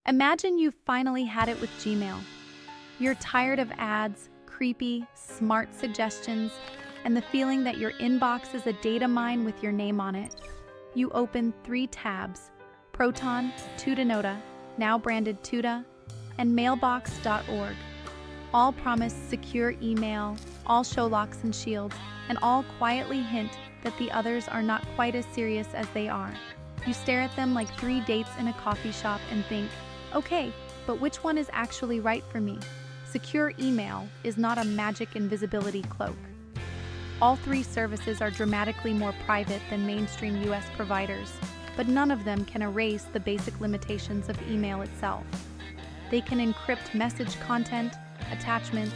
Imagine you've finally had it with Gmail. You're tired of ads, creepy, smart suggestions, and the feeling that your inbox is a data mine with your name on it. You open 3 tabs: Proton, Tuta, now branded Tuta, and mailbox.org. All promise secure email, all show locks and shields, and all quietly hint that the others are not quite as serious as they are. You stare at them like 3 dates in a coffee shop and think, okay, but which one is actually right for me? Secure email is not a magic invisibility cloak. All 3 services are dramatically more private than mainstream US providers, but none of them can erase the basic limitations of email itself. They can encrypt message content, attachments,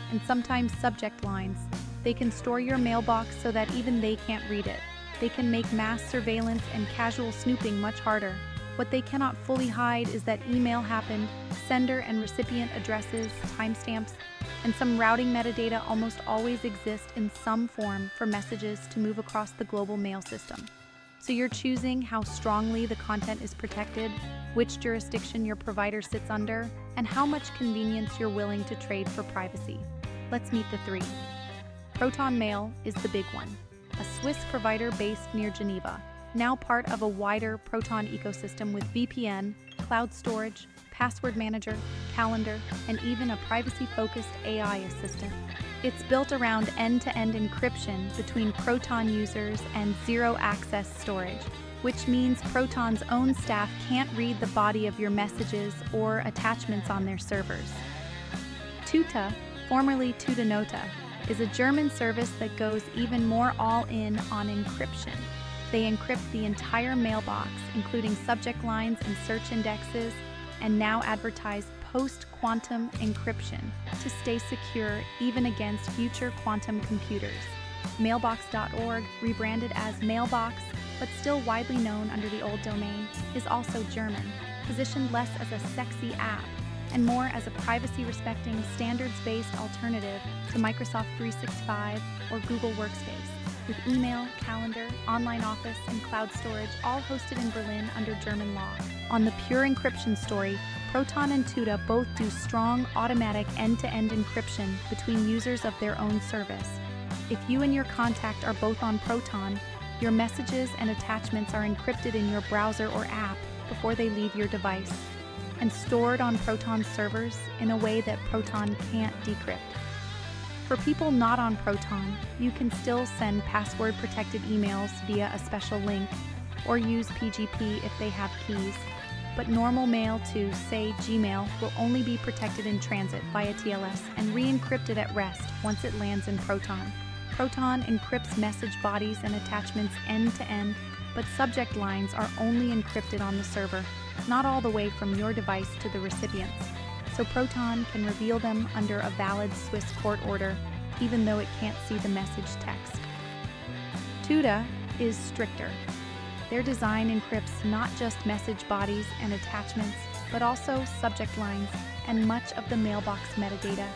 and sometimes subject lines. They can store your mailbox so that even they can't read it. They can make mass surveillance and casual snooping much harder. What they cannot fully hide is that email happened, sender and recipient addresses, timestamps, and some routing metadata almost always exist in some form for messages to move across the global mail system. So you're choosing how strongly the content is protected, which jurisdiction your provider sits under, and how much convenience you're willing to trade for privacy. Let's meet the 3. Proton Mail is the big one, a Swiss provider based near Geneva, now part of a wider Proton ecosystem with VPN, cloud storage, password manager, calendar, and even a privacy-focused AI assistant. It's built around end-to-end encryption between Proton users and zero-access storage, which means Proton's own staff can't read the body of your messages or attachments on their servers. Tuta, formerly Tuta, is a German service that goes even more all-in on encryption. They encrypt the entire mailbox, including subject lines and search indexes, and now advertise post-quantum encryption to stay secure even against future quantum computers. Mailbox.org, rebranded as Mailbox, but still widely known under the old domain, is also German, positioned less as a sexy app and more as a privacy-respecting, standards-based alternative to Microsoft 365 or Google Workspace, with email, calendar, online office, and cloud storage all hosted in Berlin under German law. On the pure encryption story, Proton and Tuta both do strong, automatic end-to-end encryption between users of their own service. If you and your contact are both on Proton, your messages and attachments are encrypted in your browser or app before they leave your device, and stored on Proton's servers in a way that Proton can't decrypt. For people not on Proton, you can still send password-protected emails via a special link or use PGP if they have keys, but normal mail to, say, Gmail will only be protected in transit via TLS and re-encrypted at rest once it lands in Proton. Proton encrypts message bodies and attachments end-to-end, but subject lines are only encrypted on the server, not all the way from your device to the recipients. So Proton can reveal them under a valid Swiss court order, even though it can't see the message text. Tuta is stricter. Their design encrypts not just message bodies and attachments, but also subject lines and much of the mailbox metadata,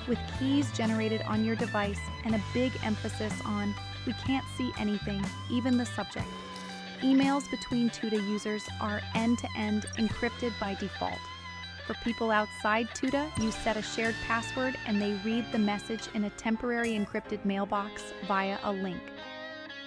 with keys generated on your device and a big emphasis on we can't see anything, even the subject. Emails between Tuta users are end-to-end encrypted by default. For people outside Tuta, you set a shared password and they read the message in a temporary encrypted mailbox via a link.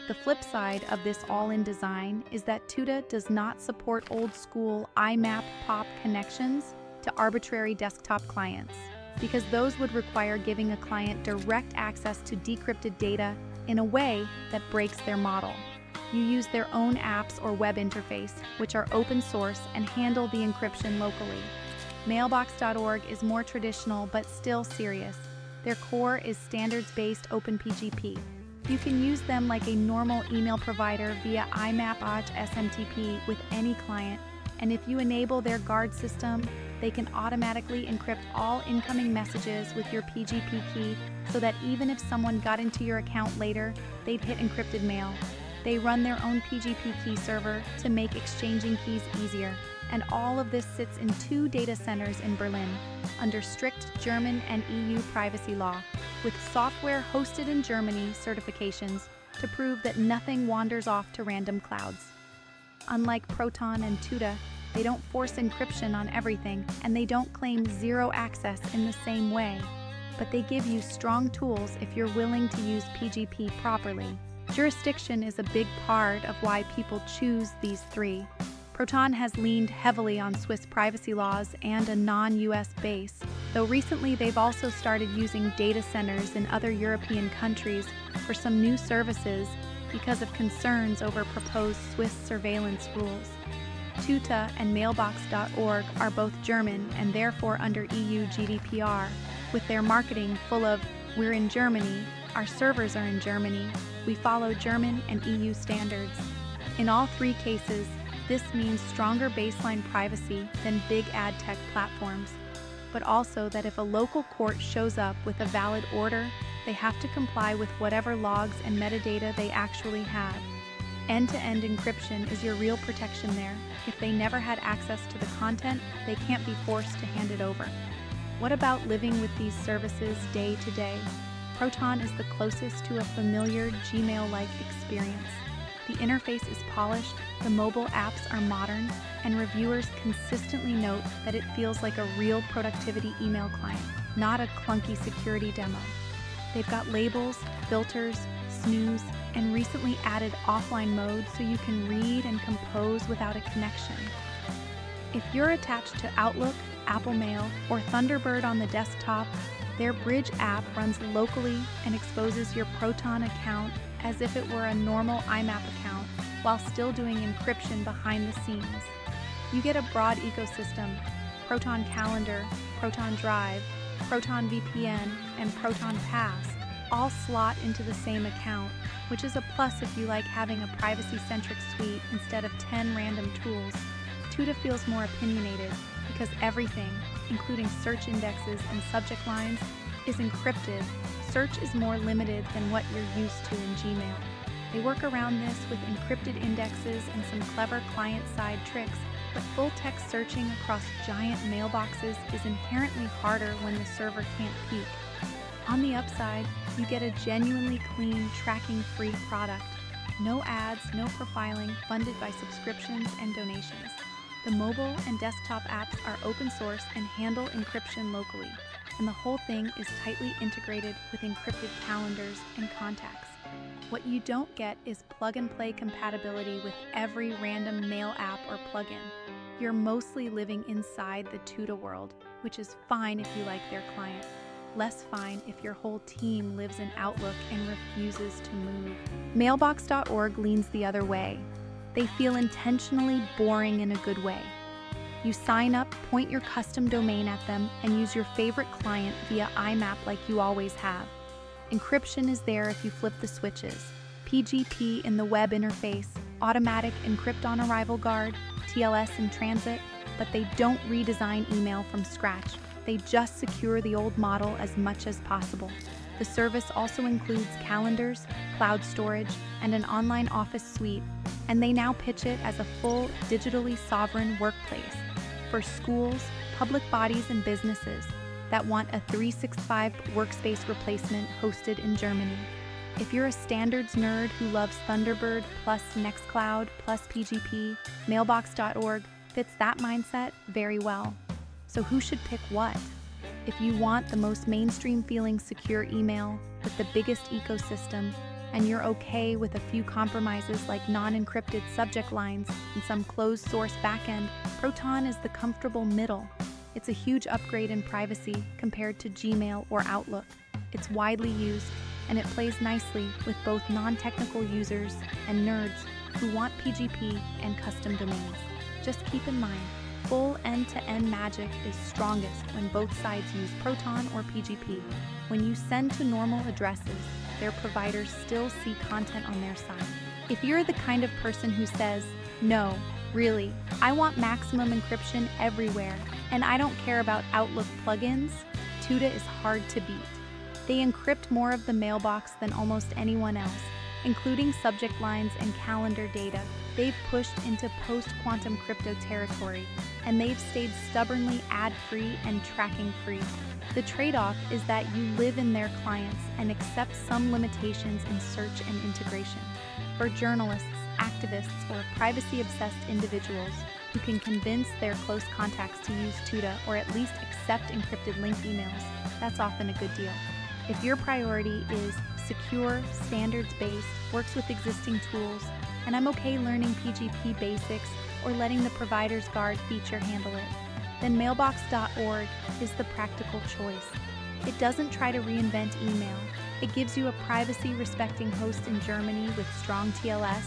The flip side of this all-in design is that Tuta does not support old-school IMAP POP connections to arbitrary desktop clients, because those would require giving a client direct access to decrypted data in a way that breaks their model. You use their own apps or web interface, which are open source and handle the encryption locally. Mailbox.org is more traditional but still serious. Their core is standards-based OpenPGP. You can use them like a normal email provider via IMAP SMTP with any client, and if you enable their guard system, they can automatically encrypt all incoming messages with your PGP key so that even if someone got into your account later, they'd hit encrypted mail. They run their own PGP key server to make exchanging keys easier, and all of this sits in 2 data centers in Berlin, under strict German and EU privacy law, with software hosted in Germany certifications to prove that nothing wanders off to random clouds. Unlike Proton and Tuta, They don't force encryption on everything, and they don't claim zero access in the same way. But they give you strong tools if you're willing to use PGP properly. Jurisdiction is a big part of why people choose these three. Proton has leaned heavily on Swiss privacy laws and a non-US base, though recently they've also started using data centers in other European countries for some new services because of concerns over proposed Swiss surveillance rules. Tuta and mailbox.org are both German and therefore under EU GDPR, with their marketing full of "we're in Germany, our servers are in Germany, we follow German and EU standards." In all three cases, this means stronger baseline privacy than big ad tech platforms, but also that if a local court shows up with a valid order, they have to comply with whatever logs and metadata they actually have. End-to-end encryption is your real protection there. If they never had access to the content, they can't be forced to hand it over. What about living with these services day to day? Proton is the closest to a familiar Gmail-like experience. The interface is polished, the mobile apps are modern, and reviewers consistently note that it feels like a real productivity email client, not a clunky security demo. They've got labels, filters, snooze, and recently added offline mode so you can read and compose without a connection. If you're attached to Outlook, Apple Mail, or Thunderbird on the desktop, their Bridge app runs locally and exposes your Proton account as if it were a normal IMAP account while still doing encryption behind the scenes. You get a broad ecosystem: Proton Calendar, Proton Drive, Proton VPN, and Proton Pass all slot into the same account, which is a plus if you like having a privacy-centric suite instead of 10 random tools. Tuta feels more opinionated because everything, including search indexes and subject lines, is encrypted. Search is more limited than what you're used to in Gmail. They work around this with encrypted indexes and some clever client-side tricks, but full-text searching across giant mailboxes is inherently harder when the server can't peek. On the upside, you get a genuinely clean, tracking-free product. No ads, no profiling, funded by subscriptions and donations. The mobile and desktop apps are open source and handle encryption locally, and the whole thing is tightly integrated with encrypted calendars and contacts. What you don't get is plug-and-play compatibility with every random mail app or plugin. You're mostly living inside the Tuta world, which is fine if you like their client. Less fine if your whole team lives in Outlook and refuses to move. Mailbox.org leans the other way. They feel intentionally boring in a good way. You sign up, point your custom domain at them, and use your favorite client via IMAP like you always have. Encryption is there if you flip the switches. PGP in the web interface, automatic encrypt on arrival guard, TLS in transit, but they don't redesign email from scratch. They just secure the old model as much as possible. The service also includes calendars, cloud storage, and an online office suite, and they now pitch it as a full, digitally sovereign workplace for schools, public bodies, and businesses that want a 365 workspace replacement hosted in Germany. If you're a standards nerd who loves Thunderbird plus Nextcloud plus PGP, Mailbox.org fits that mindset very well. So who should pick what? If you want the most mainstream feeling secure email with the biggest ecosystem, and you're okay with a few compromises like non-encrypted subject lines and some closed source backend, Proton is the comfortable middle. It's a huge upgrade in privacy compared to Gmail or Outlook. It's widely used, and it plays nicely with both non-technical users and nerds who want PGP and custom domains. Just keep in mind, full end-to-end magic is strongest when both sides use Proton or PGP. When you send to normal addresses, their providers still see content on their side. If you're the kind of person who says, "No, really, I want maximum encryption everywhere, and I don't care about Outlook plugins," Tuta is hard to beat. They encrypt more of the mailbox than almost anyone else, including subject lines and calendar data. They've pushed into post-quantum crypto territory, and they've stayed stubbornly ad-free and tracking-free. The trade-off is that you live in their clients and accept some limitations in search and integration. For journalists, activists, or privacy-obsessed individuals, who can convince their close contacts to use Tuta or at least accept encrypted link emails. That's often a good deal. If your priority is secure, standards-based, works with existing tools, and I'm okay learning PGP basics or letting the provider's guard feature handle it, then mailbox.org is the practical choice. It doesn't try to reinvent email. It gives you a privacy-respecting host in Germany with strong TLS,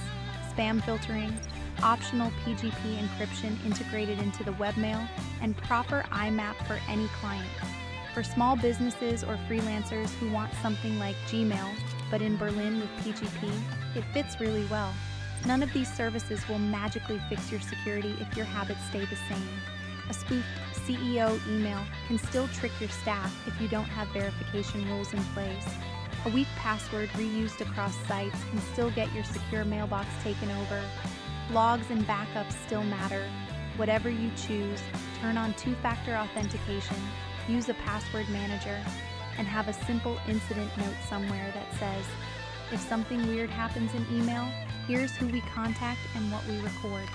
spam filtering, optional PGP encryption integrated into the webmail, and proper IMAP for any client. For small businesses or freelancers who want something like Gmail, but in Berlin with PGP, it fits really well. None of these services will magically fix your security if your habits stay the same. A spoofed CEO email can still trick your staff if you don't have verification rules in place. A weak password reused across sites can still get your secure mailbox taken over. Logs and backups still matter. Whatever you choose, turn on two-factor authentication, use a password manager, and have a simple incident note somewhere that says, if something weird happens in email, here's who we contact and what we record.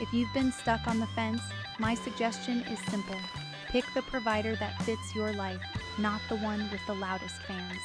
If you've been stuck on the fence, my suggestion is simple. Pick the provider that fits your life, not the one with the loudest fans.